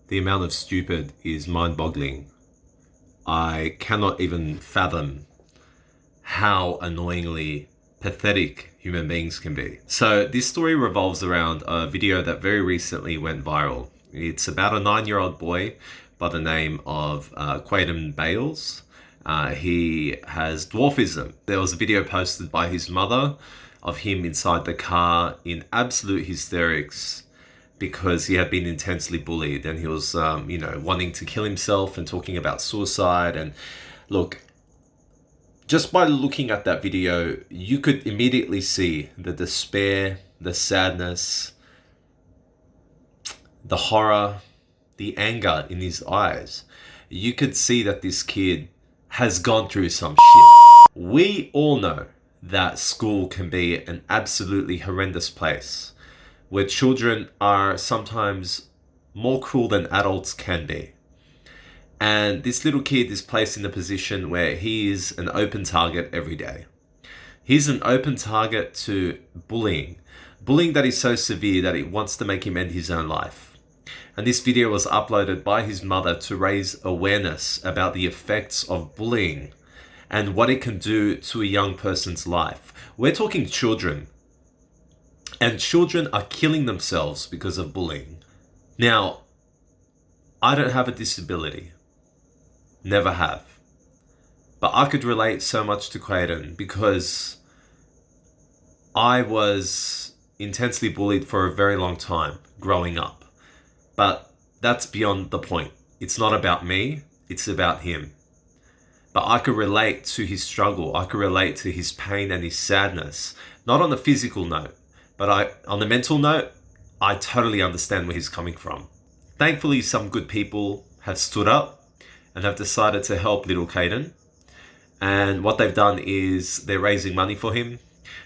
The amount of stupid is mind-boggling. I cannot even fathom how annoyingly pathetic human beings can be. So this story revolves around a video that very recently went viral. It's about a 9-year-old boy by the name of Quaden Bayles. He has dwarfism. There was a video posted by his mother of him inside the car in absolute hysterics because he had been intensely bullied, and he was, wanting to kill himself and talking about suicide. And look, just by looking at that video, you could immediately see the despair, the sadness, the horror, the anger in his eyes. You could see that this kid has gone through some shit. We all know that school can be an absolutely horrendous place where children are sometimes more cruel than adults can be. And this little kid is placed in a position where he is an open target every day. He's an open target to bullying. Bullying that is so severe that it wants to make him end his own life. And this video was uploaded by his mother to raise awareness about the effects of bullying and what it can do to a young person's life. We're talking children. And children are killing themselves because of bullying. Now, I don't have a disability. Never have. But I could relate so much to Quaden because I was intensely bullied for a very long time growing up. But that's beyond the point. It's not about me, it's about him. But I could relate to his struggle. I could relate to his pain and his sadness. Not on the physical note, but on the mental note, I totally understand where he's coming from. Thankfully, some good people have stood up and have decided to help little Quaden. And what they've done is they're raising money for him.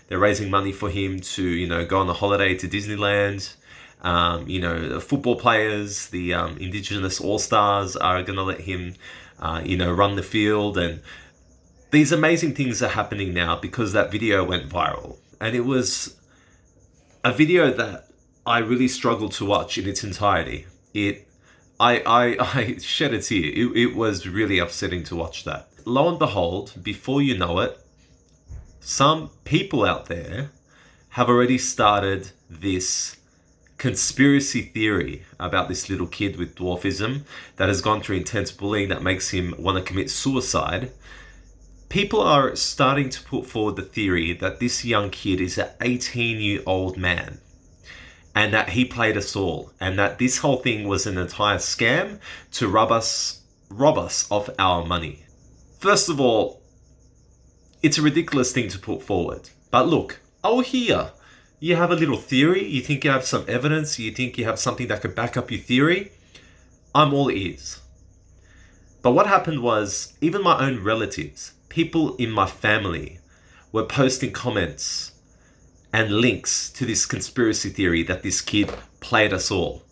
They're raising money for him to, go on a holiday to Disneyland. The football players, the Indigenous All-Stars are going to let him, run the field. And these amazing things are happening now because that video went viral. And it was a video that I really struggled to watch in its entirety. I shed a tear. It was really upsetting to watch that. Lo and behold, before you know it, some people out there have already started this conspiracy theory about this little kid with dwarfism that has gone through intense bullying that makes him want to commit suicide. People are starting to put forward the theory that this young kid is an 18-year-old man and that he played us all, and that this whole thing was an entire scam to rob us of our money. First of all, it's a ridiculous thing to put forward. But look, I'll hear. You have a little theory, you think you have some evidence, you think you have something that could back up your theory, I'm all ears. But what happened was, even my own relatives, people in my family, were posting comments and links to this conspiracy theory that this kid played us all.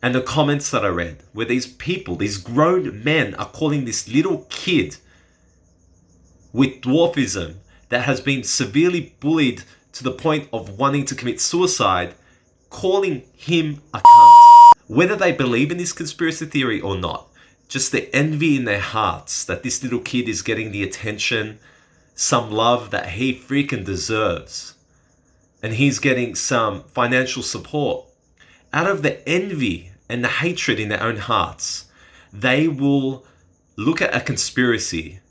And the comments that I read were these people, these grown men are calling this little kid with dwarfism that has been severely bullied to the point of wanting to commit suicide, calling him a cunt. Whether they believe in this conspiracy theory or not, just the envy in their hearts that this little kid is getting the attention, some love that he freaking deserves, and he's getting some financial support. Out of the envy and the hatred in their own hearts, they will look at a conspiracy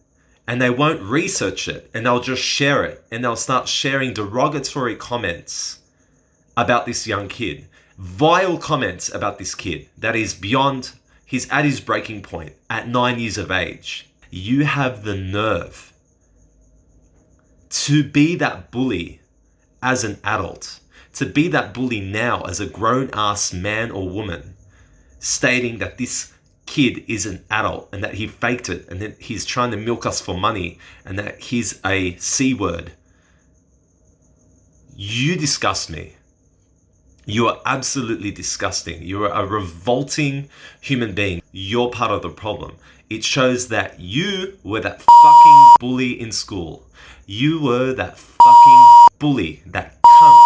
and they won't research it, and they'll just share it, and they'll start sharing derogatory comments about this young kid. Vile comments about this kid that is beyond, he's at his breaking point at 9 years of age. You have the nerve to be that bully as an adult, to be that bully now as a grown-ass man or woman, stating that this kid is an adult and that he faked it and that he's trying to milk us for money and that he's a C word. You disgust me. You are absolutely disgusting. You are a revolting human being. You're part of the problem. It shows that you were that fucking bully in school. You were that fucking bully, that cunt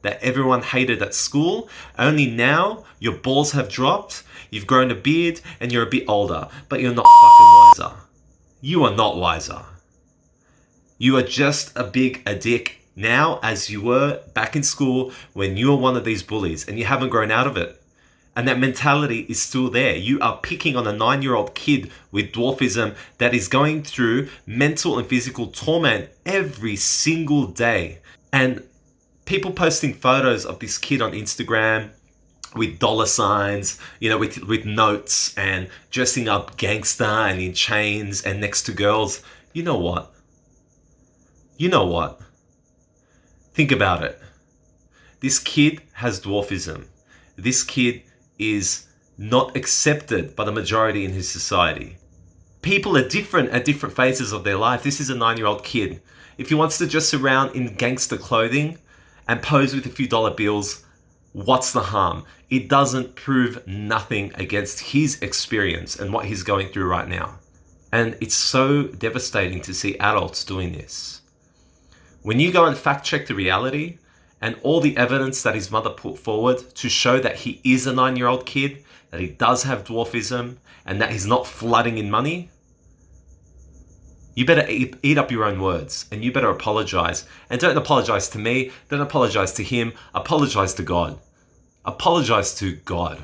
that everyone hated at school. Only now your balls have dropped, you've grown a beard, and you're a bit older, but you're not fucking wiser. You are not wiser. You are just a dick now as you were back in school when you were one of these bullies, and you haven't grown out of it. And that mentality is still there. You are picking on a 9-year-old kid with dwarfism that is going through mental and physical torment every single day. And people posting photos of this kid on Instagram with dollar signs, with notes, and dressing up gangster and in chains and next to girls. You know what? Think about it. This kid has dwarfism. This kid is not accepted by the majority in his society. People are different at different phases of their life. This is a 9-year-old kid. If he wants to dress around in gangster clothing and pose with a few dollar bills, what's the harm? It doesn't prove nothing against his experience and what he's going through right now. And it's so devastating to see adults doing this. When you go and fact check the reality, and all the evidence that his mother put forward to show that he is a 9-year-old kid, that he does have dwarfism, and that he's not flooding in money, you better eat up your own words, and you better apologize. And don't apologize to me, don't apologize to him, apologize to God. Apologize to God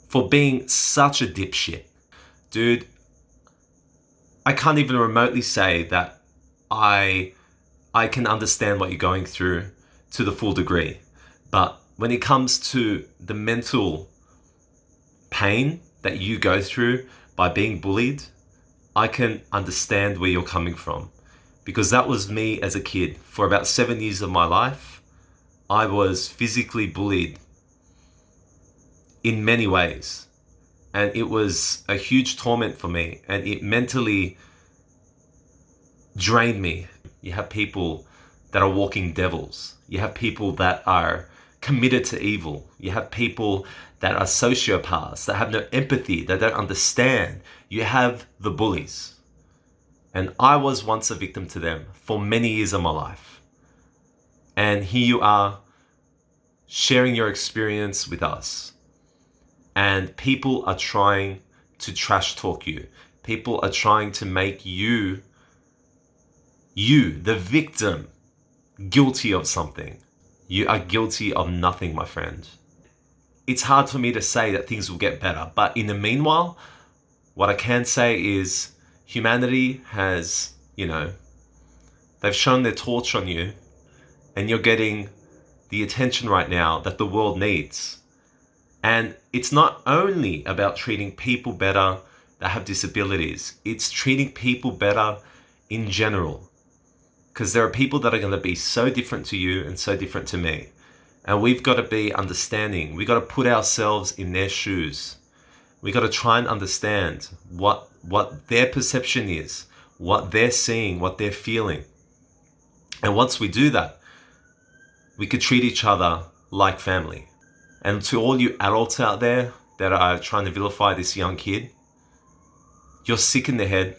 for being such a dipshit. Dude, I can't even remotely say that I can understand what you're going through to the full degree. But when it comes to the mental pain that you go through by being bullied, I can understand where you're coming from. Because that was me as a kid. For about 7 years of my life, I was physically bullied in many ways. And it was a huge torment for me. And it mentally drained me. You have people that are walking devils. You have people that are committed to evil. You have people that are sociopaths, that have no empathy, that don't understand. You have the bullies. And I was once a victim to them for many years of my life. And here you are sharing your experience with us. And people are trying to trash talk you. People are trying to make you, the victim, guilty of something. You are guilty of nothing, my friend. It's hard for me to say that things will get better, but in the meanwhile, what I can say is humanity has, they've shown their torch on you, and you're getting the attention right now that the world needs. And it's not only about treating people better that have disabilities, it's treating people better in general. Because there are people that are going to be so different to you and so different to me. And we've got to be understanding. We've got to put ourselves in their shoes. We've got to try and understand what their perception is, what they're seeing, what they're feeling. And once we do that, we could treat each other like family. And to all you adults out there that are trying to vilify this young kid, you're sick in the head.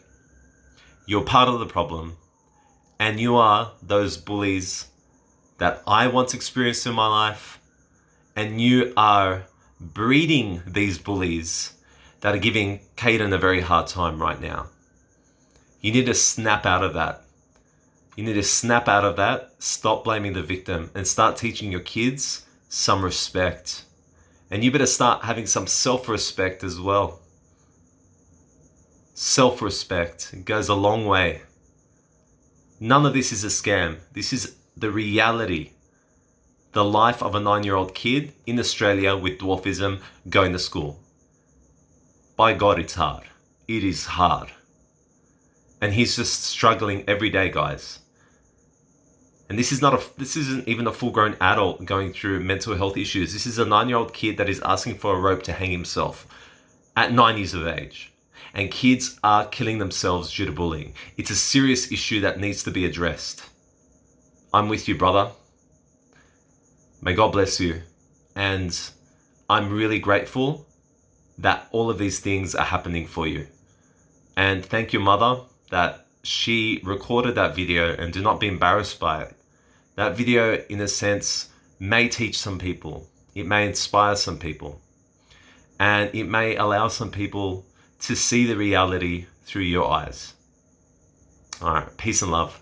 You're part of the problem. And you are those bullies that I once experienced in my life. And you are breeding these bullies that are giving Quaden a very hard time right now. You need to snap out of that. You need to snap out of that, stop blaming the victim, and start teaching your kids some respect. And you better start having some self-respect as well. Self-respect goes a long way. None of this is a scam. This is the reality. The life of a 9-year-old kid in Australia with dwarfism going to school. By God, it's hard. It is hard. And he's just struggling every day, guys. And this isn't even a full-grown adult going through mental health issues. This is a 9-year-old kid that is asking for a rope to hang himself at 9 years of age. And kids are killing themselves due to bullying. It's a serious issue that needs to be addressed. I'm with you, brother. May God bless you. And I'm really grateful that all of these things are happening for you. And thank your mother that she recorded that video, and do not be embarrassed by it. That video, in a sense, may teach some people. It may inspire some people. And it may allow some people to see the reality through your eyes. All right, peace and love.